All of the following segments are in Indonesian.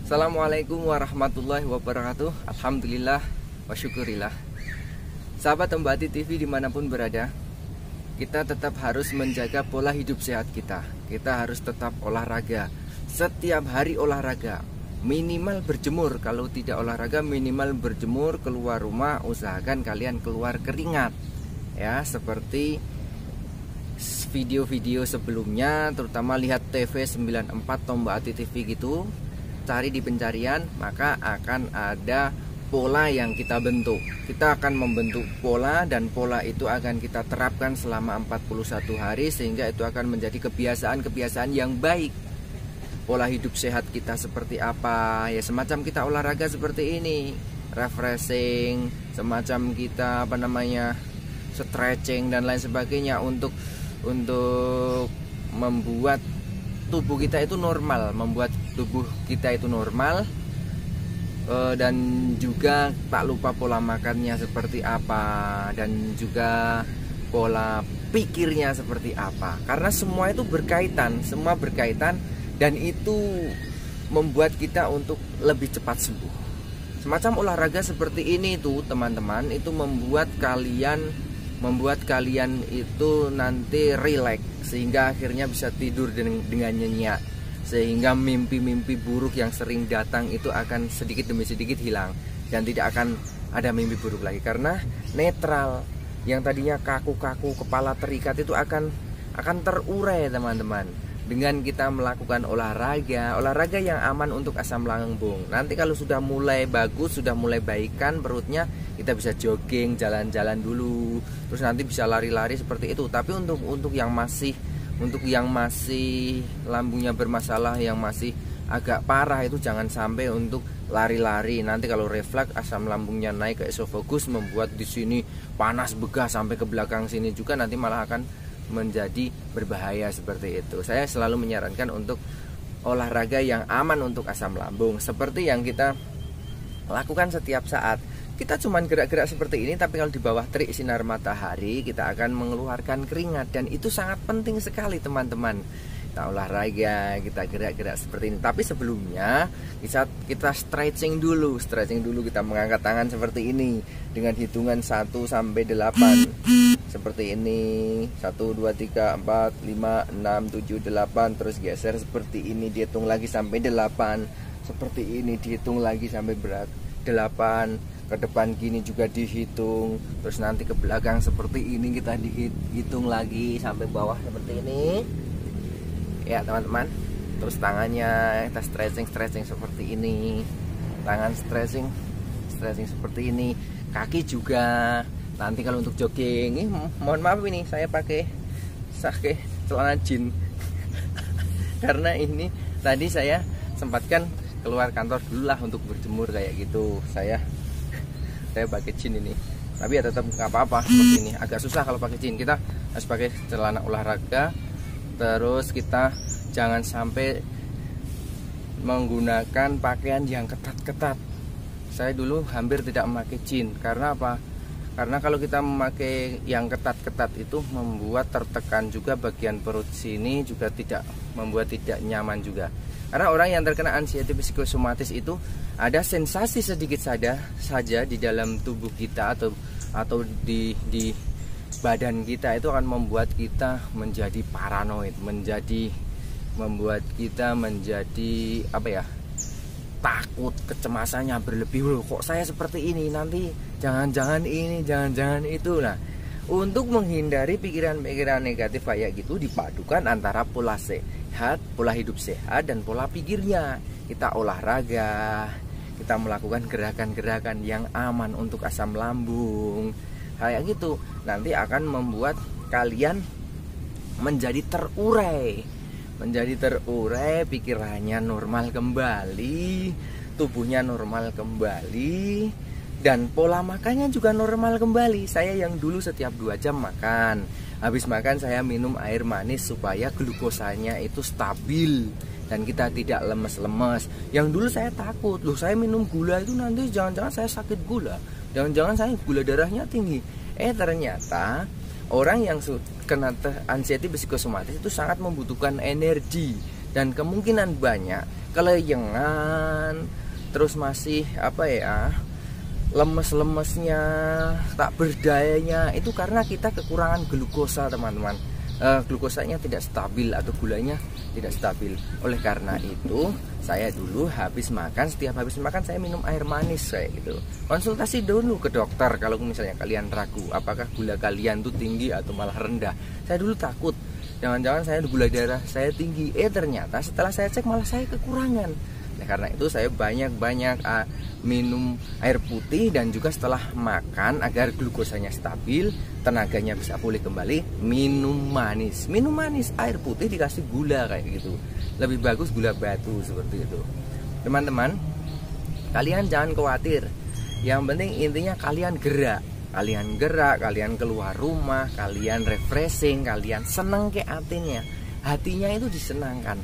Assalamualaikum warahmatullahi wabarakatuh. Alhamdulillah wa syukurillah. Sahabat Embati TV dimanapun berada, kita tetap harus menjaga pola hidup sehat kita. Kita harus tetap olahraga. Setiap hari olahraga. Minimal berjemur. Kalau tidak olahraga minimal berjemur. Keluar rumah usahakan kalian keluar keringat. Ya, seperti video-video sebelumnya, terutama lihat TV 94 Tombati TV gitu. Cari di pencarian, maka akan ada pola yang kita bentuk. Kita akan membentuk pola, dan pola itu akan kita terapkan selama 41 hari, sehingga itu akan menjadi kebiasaan-kebiasaan yang baik. Pola hidup sehat kita seperti apa, ya semacam kita olahraga seperti ini, refreshing, semacam kita stretching dan lain sebagainya, untuk membuat tubuh kita itu normal, dan juga tak lupa pola makannya seperti apa, dan juga pola pikirnya seperti apa, karena semua itu semua berkaitan, dan itu membuat kita untuk lebih cepat sembuh. Semacam olahraga seperti ini tuh teman-teman, itu membuat kalian itu nanti rileks, sehingga akhirnya bisa tidur dengan nyenyak, sehingga mimpi-mimpi buruk yang sering datang itu akan sedikit demi sedikit hilang, dan tidak akan ada mimpi buruk lagi, karena netral. Yang tadinya kaku-kaku, kepala terikat, itu akan terurai teman-teman, dengan kita melakukan olahraga yang aman untuk asam lambung. Nanti kalau sudah mulai bagus, sudah mulai baikan perutnya, kita bisa jogging, jalan-jalan dulu, terus nanti bisa lari-lari seperti itu. Tapi untuk yang masih lambungnya bermasalah, yang masih agak parah, itu jangan sampai untuk lari-lari. Nanti kalau refleks asam lambungnya naik ke esofagus, membuat di sini panas begah sampai ke belakang sini juga, nanti malah akan menjadi berbahaya seperti itu. Saya selalu menyarankan untuk olahraga yang aman untuk asam lambung, seperti yang kita lakukan setiap saat. Kita cuman gerak-gerak seperti ini, tapi kalau di bawah terik sinar matahari kita akan mengeluarkan keringat, dan itu sangat penting sekali teman-teman. Kita olahraga, kita gerak-gerak seperti ini. Tapi sebelumnya kita stretching dulu, kita mengangkat tangan seperti ini dengan hitungan 1 sampai 8. Seperti ini, 1, 2, 3, 4, 5, 6, 7, 8. Terus geser seperti ini, dihitung lagi sampai 8. Seperti ini, dihitung lagi sampai 8. Ke depan gini juga dihitung. Terus nanti ke belakang seperti ini, kita dihitung lagi sampai bawah seperti ini. Ya teman-teman. Terus tangannya kita stretching seperti ini. Tangan stretching seperti ini. Kaki juga. Nanti kalau untuk jogging, mohon maaf ini saya pakai celana jeans karena ini tadi saya sempatkan keluar kantor dulu lah untuk berjemur kayak gitu. Saya pakai jeans ini, tapi ya tetap nggak apa-apa. Seperti ini agak susah kalau pakai jeans, kita harus pakai celana olahraga. Terus kita jangan sampai menggunakan pakaian yang ketat-ketat. Saya dulu hampir tidak memakai jeans. Karena apa? Karena kalau kita memakai yang ketat-ketat itu membuat tertekan juga bagian perut sini, juga membuat tidak nyaman juga. Karena orang yang terkena anxiety psikosomatis itu ada sensasi sedikit saja di dalam tubuh kita atau di badan kita, itu akan membuat kita menjadi paranoid, membuat kita menjadi takut, kecemasannya berlebih. Loh, kok saya seperti ini, nanti jangan-jangan ini, jangan-jangan itu. Nah, untuk menghindari pikiran-pikiran negatif kayak gitu, dipadukan antara pola hidup sehat dan pola pikirnya. Kita olahraga, kita melakukan gerakan-gerakan yang aman untuk asam lambung kayak gitu, nanti akan membuat kalian menjadi terurai, pikirannya normal kembali, tubuhnya normal kembali, dan pola makannya juga normal kembali. Saya yang dulu setiap 2 jam makan, habis makan saya minum air manis supaya glukosanya itu stabil dan kita tidak lemes-lemes. Yang dulu saya takut, loh saya minum gula itu nanti jangan-jangan saya sakit gula, jangan-jangan saya gula darahnya tinggi. Ternyata orang yang kena anxiety psikosomatis itu sangat membutuhkan energi, dan kemungkinan banyak kelayangan, terus masih lemes-lemesnya, tak berdayanya, itu karena kita kekurangan glukosa teman-teman. Glukosanya tidak stabil atau gulanya tidak stabil. Oleh karena itu saya dulu setiap habis makan saya minum air manis kayak gitu. Konsultasi dulu ke dokter kalau misalnya kalian ragu apakah gula kalian tuh tinggi atau malah rendah. Saya dulu takut, jangan-jangan saya gula darah saya tinggi. Ternyata setelah saya cek malah saya kekurangan. Nah, karena itu saya banyak-banyak minum air putih, dan juga setelah makan agar glukosanya stabil, tenaganya bisa pulih kembali, minum manis, air putih dikasih gula kayak gitu. Lebih bagus gula batu seperti itu. Teman-teman, kalian jangan khawatir. Yang penting intinya kalian gerak, kalian keluar rumah, kalian refreshing, kalian seneng ke hatinya itu disenangkan,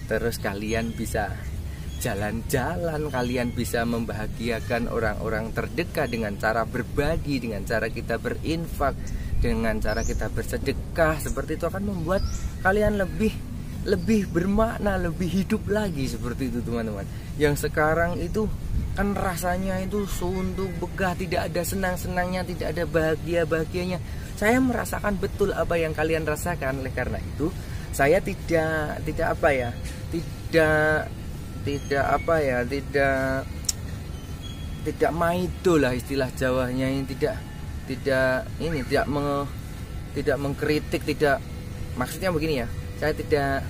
terus kalian bisa jalan-jalan, kalian bisa membahagiakan orang-orang terdekat dengan cara berbagi, dengan cara kita berinfak, dengan cara kita bersedekah. Seperti itu akan membuat kalian lebih bermakna, lebih hidup lagi seperti itu teman-teman. Yang sekarang itu kan rasanya itu suntuk, begah, tidak ada senang-senangnya, tidak ada bahagia-bahagianya. Saya merasakan betul apa yang kalian rasakan. Oleh karena itu saya tidak maido lah istilah Jawanya ini, tidak mengkritik, tidak, maksudnya begini ya, saya tidak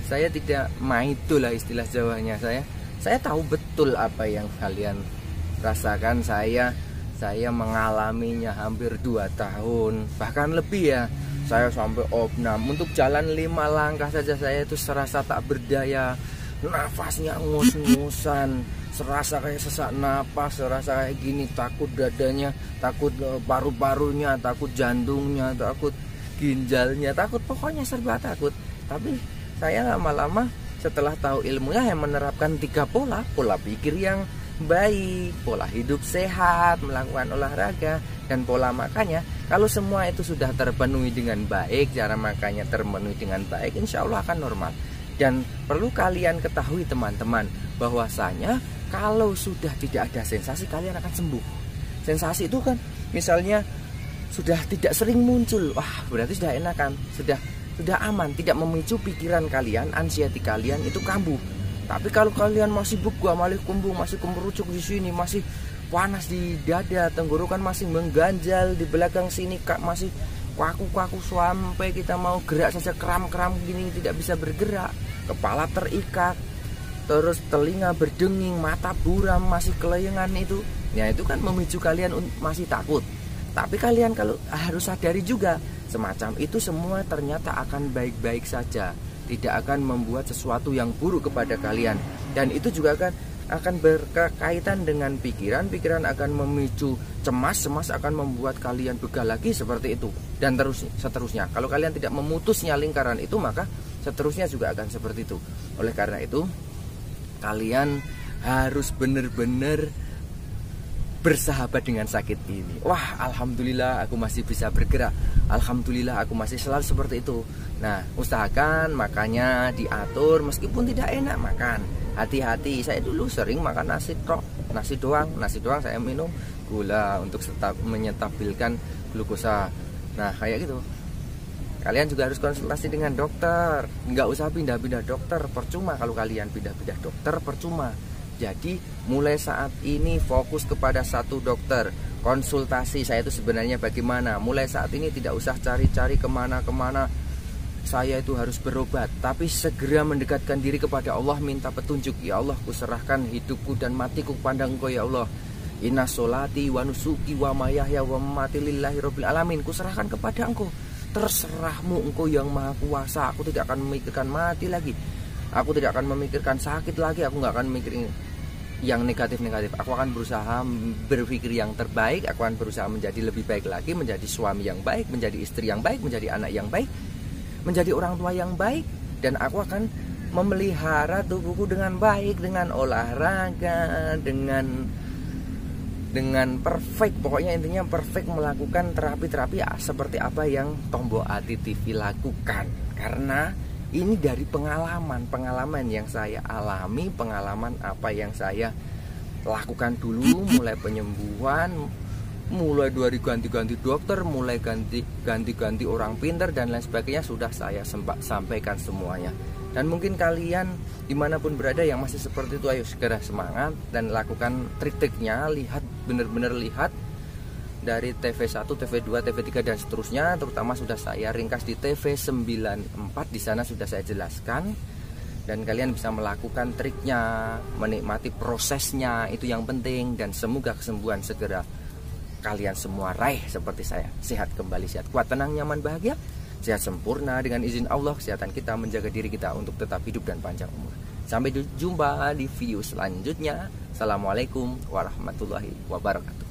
saya tidak maido lah istilah Jawanya. Saya tahu betul apa yang kalian rasakan. Saya mengalaminya hampir 2 tahun, bahkan lebih ya. Saya sampai opnam untuk jalan 5 langkah saja saya itu serasa tak berdaya, nafasnya ngos-ngosan, serasa kayak sesak napas, serasa kayak gini, takut dadanya, takut paru-parunya, takut jantungnya, takut ginjalnya, takut, pokoknya serba takut. Tapi saya lama-lama setelah tahu ilmunya, yang menerapkan 3 pola pikir yang baik, pola hidup sehat, melakukan olahraga, dan pola makannya. Kalau semua itu sudah terpenuhi dengan baik, cara makannya terpenuhi dengan baik, insya Allah akan normal. Dan perlu kalian ketahui teman-teman, bahwasanya kalau sudah tidak ada sensasi, kalian akan sembuh. Sensasi itu kan misalnya sudah tidak sering muncul, wah berarti sudah enakan, sudah aman, tidak memicu pikiran kalian, anxiety kalian itu kambuh. Tapi kalau kalian masih begah, masih kembung, masih kemerucuk di sini, masih panas di dada, tenggorokan masih mengganjal di belakang sini, masih kaku-kaku, sampai kita mau gerak saja kram-kram gini, tidak bisa bergerak, kepala terikat, terus telinga berdenging, mata buram, masih kelayangan itu, ya itu kan memicu kalian masih takut. Tapi kalian kalau harus sadari juga, semacam itu semua ternyata akan baik-baik saja, tidak akan membuat sesuatu yang buruk kepada kalian. Dan itu juga akan berkaitan dengan pikiran akan memicu cemas akan membuat kalian begah lagi seperti itu, dan seterusnya. Kalau kalian tidak memutusnya lingkaran itu, maka seterusnya juga akan seperti itu. Oleh karena itu kalian harus benar-benar bersahabat dengan sakit ini. Wah, alhamdulillah aku masih bisa bergerak, alhamdulillah aku masih selalu seperti itu. Nah, usahakan makannya diatur, meskipun tidak enak makan, hati-hati. Saya dulu sering makan nasi doang saya minum gula untuk menyetabilkan glukosa. Nah, kayak gitu. Kalian juga harus konsultasi dengan dokter. Nggak usah pindah-pindah dokter, percuma. Kalau kalian pindah-pindah dokter, percuma. Jadi mulai saat ini fokus kepada satu dokter. Konsultasi saya itu sebenarnya bagaimana. Mulai saat ini tidak usah cari-cari kemana-kemana, saya itu harus berobat. Tapi segera mendekatkan diri kepada Allah, minta petunjuk. Ya Allah, kuserahkan hidupku dan matiku kepada Engkau ya Allah. Inna sholati wa nusuki wa mayahya wa mamati lillahi rabbil alamin. Kuserahkan kepada Engkau. Terserahmu, Engkau yang maha kuasa. Aku tidak akan memikirkan mati lagi, aku tidak akan memikirkan sakit lagi, aku nggak akan memikirin yang negatif-negatif. Aku akan berusaha berpikir yang terbaik, aku akan berusaha menjadi lebih baik lagi, menjadi suami yang baik, menjadi istri yang baik, menjadi anak yang baik, menjadi orang tua yang baik. Dan aku akan memelihara tubuhku dengan baik, dengan olahraga, dengan perfect. Pokoknya intinya perfect, melakukan terapi-terapi seperti apa yang Tombo Ati TV lakukan. Karena Ini dari pengalaman yang saya alami, pengalaman apa yang saya lakukan dulu, mulai penyembuhan, mulai dari ganti-ganti dokter, mulai ganti orang pintar dan lain sebagainya, sudah saya sampaikan semuanya. Dan mungkin kalian dimanapun berada yang masih seperti itu, ayo segera semangat dan lakukan trik-triknya. Lihat, benar-benar lihat dari TV1, TV2, TV3 dan seterusnya. Terutama sudah saya ringkas di TV94, di sana sudah saya jelaskan. Dan kalian bisa melakukan triknya, menikmati prosesnya, itu yang penting. Dan semoga kesembuhan segera kalian semua raih seperti saya. Sehat kembali, sehat, kuat, tenang, nyaman, bahagia, sehat sempurna dengan izin Allah. Kesehatan kita menjaga diri kita untuk tetap hidup dan panjang umur. Sampai jumpa di video selanjutnya. Assalamualaikum warahmatullahi wabarakatuh.